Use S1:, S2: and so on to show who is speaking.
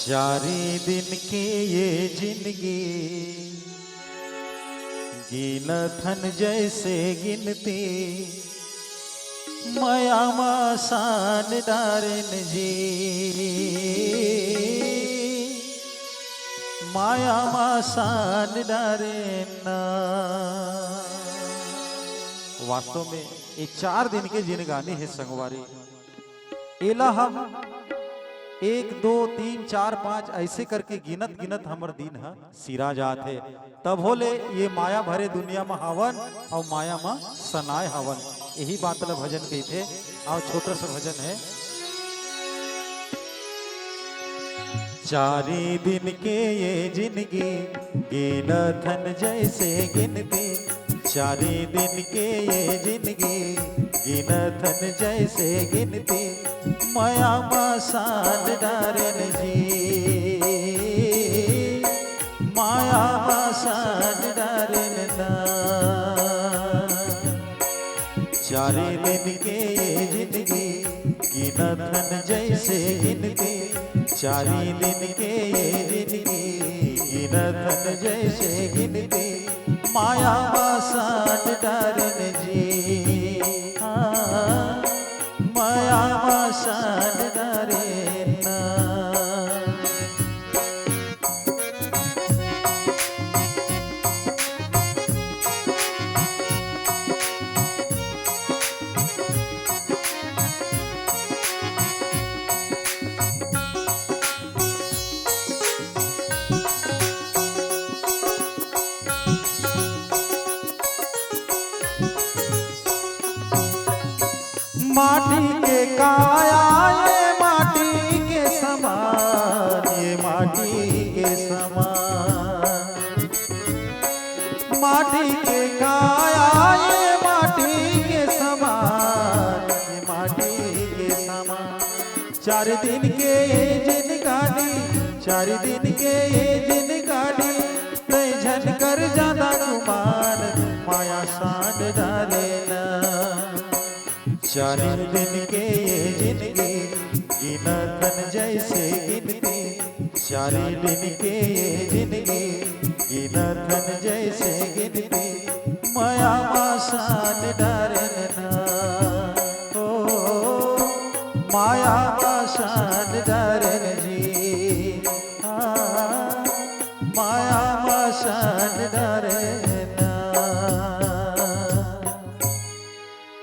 S1: चारी दिन की ये जिंदगी गिनथन जैसे गिनती माया मासान डारेन जी, माया मासान डारेन। वास्तव में ये 4 दिन के जिनगानी है संगवारी। एला हम 1 2 3 4 5 ऐसे करके गिनत गिनत हमर दिन है सिरा जात है। तब होले ये माया भरे दुनिया में हवन और माया में सनाय हवन। यही बात ला भजन कहते। और छोटा सा भजन है। चारी दिन के ये जिंदगी गिनथन जैसे गिनती, चारी दिन के ये जिंदगी गिनथन जैसे गिनती माया मासान डारेन जी, माया मासान डारेन ना। चारे दिन के ये जिंदगी गिनथन जैसे गिनती, चारी दिन के ये जिंदगी गिनथन जैसे गिनती माया मासान डारेन जी, हाँ माया मासान डारेन ना। माटी के काया ये माटी के समान, ये माटी के समान, माटी के काया ये माटी के समान, ये माटी के समान। 4 दिन के ये जिनगानी, 4 दिन के ये जिनगानी तय झन कर जाना गुमान माया सान डालेना। 4 दिन के ये जिंदगी गिनथन जैसे गिनती, 4 दिन के ये जिंदगी गिनथन जैसे गिनती माया मासान डारेन ना, ओ माया मासान